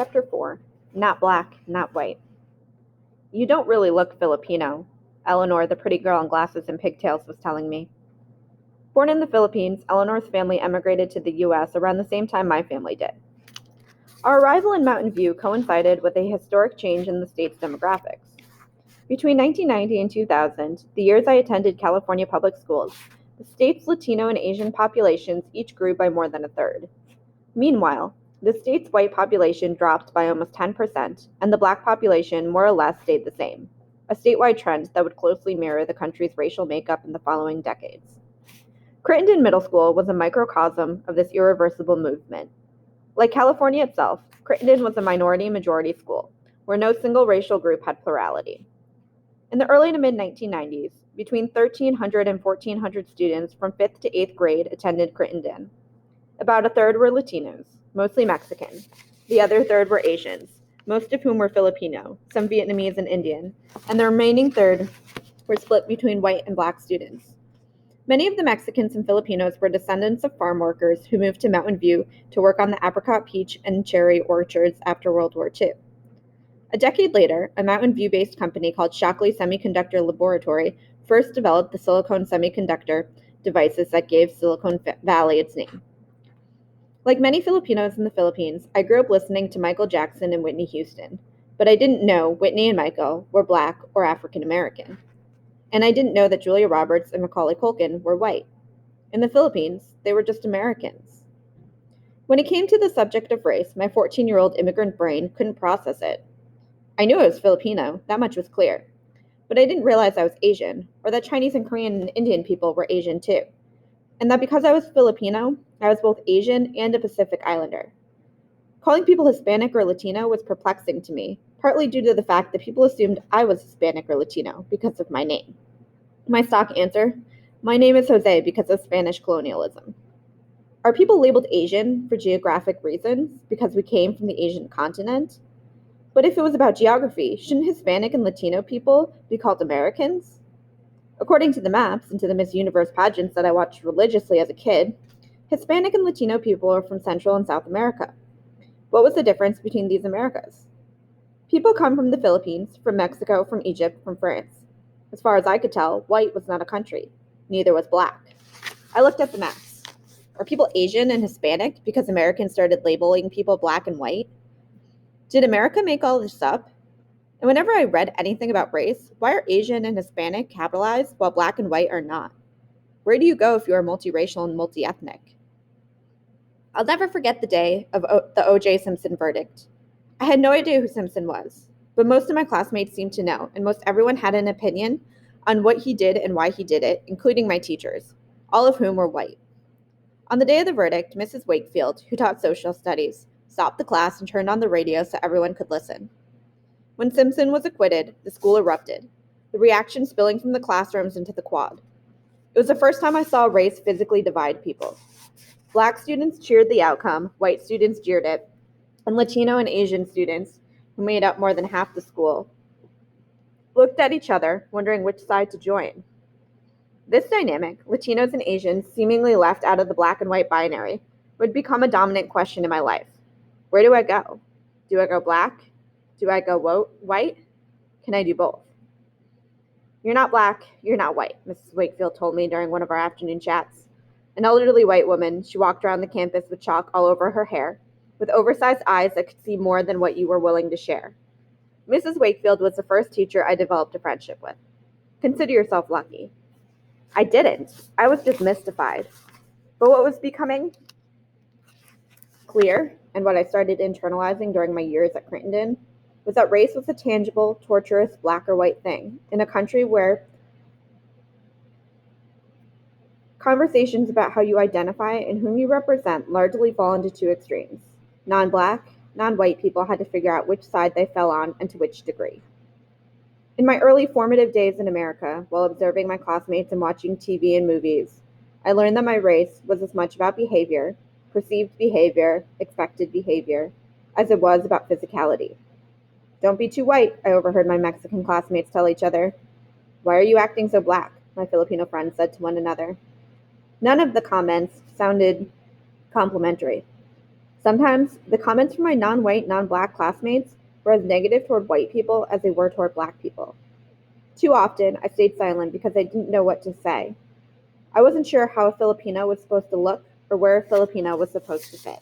Chapter 4. Not Black, Not White. You don't really look Filipino, Eleanor, the pretty girl in glasses and pigtails, was telling me. Born in the Philippines, Eleanor's family emigrated to the U.S. around the same time my family did. Our arrival in Mountain View coincided with a historic change in the state's demographics. Between 1990 and 2000, the years I attended California public schools, the state's Latino and Asian populations each grew by more than a third. Meanwhile, the state's white population dropped by almost 10%, and the black population more or less stayed the same, a statewide trend that would closely mirror the country's racial makeup in the following decades. Crittenden Middle School was a microcosm of this irreversible movement. Like California itself, Crittenden was a minority-majority school, where no single racial group had plurality. In the early to mid-1990s, between 1,300 and 1,400 students from 5th to 8th grade attended Crittenden. About a third were Latinos, mostly Mexican. The other third were Asians, most of whom were Filipino, some Vietnamese and Indian, and the remaining third were split between white and black students. Many of the Mexicans and Filipinos were descendants of farm workers who moved to Mountain View to work on the apricot, peach, and cherry orchards after World War II. A decade later, a Mountain View-based company called Shockley Semiconductor Laboratory first developed the silicon semiconductor devices that gave Silicon Valley its name. Like many Filipinos in the Philippines, I grew up listening to Michael Jackson and Whitney Houston, but I didn't know Whitney and Michael were black or African American. And I didn't know that Julia Roberts and Macaulay Culkin were white. In the Philippines, they were just Americans. When it came to the subject of race, my 14-year-old immigrant brain couldn't process it. I knew I was Filipino, that much was clear. But I didn't realize I was Asian, or that Chinese and Korean and Indian people were Asian too. And that because I was Filipino, I was both Asian and a Pacific Islander. Calling people Hispanic or Latino was perplexing to me, partly due to the fact that people assumed I was Hispanic or Latino because of my name. My stock answer: my name is Jose because of Spanish colonialism. Are people labeled Asian for geographic reasons, because we came from the Asian continent? But if it was about geography, shouldn't Hispanic and Latino people be called Americans? According to the maps and to the Miss Universe pageants that I watched religiously as a kid, Hispanic and Latino people are from Central and South America. What was the difference between these Americas? People come from the Philippines, from Mexico, from Egypt, from France. As far as I could tell, white was not a country. Neither was black. I looked at the maps. Are people Asian and Hispanic because Americans started labeling people black and white? Did America make all this up? And whenever I read anything about race, why are Asian and Hispanic capitalized while black and white are not? Where do you go if you are multiracial and multi-ethnic? I'll never forget the day of the O.J. Simpson verdict. I had no idea who Simpson was, but most of my classmates seemed to know, and most everyone had an opinion on what he did and why he did it, including my teachers, all of whom were white. On the day of the verdict, Mrs. Wakefield, who taught social studies, stopped the class and turned on the radio so everyone could listen. When Simpson was acquitted, the school erupted, the reaction spilling from the classrooms into the quad. It was the first time I saw race physically divide people. Black students cheered the outcome, white students jeered it, and Latino and Asian students, who made up more than half the school, looked at each other, wondering which side to join. This dynamic, Latinos and Asians seemingly left out of the black and white binary, would become a dominant question in my life. Where do I go? Do I go black? Do I go white? Can I do both? You're not black, you're not white, Mrs. Wakefield told me during one of our afternoon chats. An elderly white woman, she walked around the campus with chalk all over her hair, with oversized eyes that could see more than what you were willing to share. Mrs. Wakefield was the first teacher I developed a friendship with. Consider yourself lucky. I didn't. I was just mystified. But what was becoming clear, and what I started internalizing during my years at Crittenden, was that race was a tangible, torturous, black or white thing in a country where conversations about how you identify and whom you represent largely fall into two extremes. Non-black, non-white people had to figure out which side they fell on and to which degree. In my early formative days in America, while observing my classmates and watching TV and movies, I learned that my race was as much about behavior, perceived behavior, expected behavior, as it was about physicality. Don't be too white, I overheard my Mexican classmates tell each other. Why are you acting so black? My Filipino friends said to one another. None of the comments sounded complimentary. Sometimes the comments from my non-white, non-black classmates were as negative toward white people as they were toward black people. Too often, I stayed silent because I didn't know what to say. I wasn't sure how a Filipino was supposed to look or where a Filipino was supposed to fit.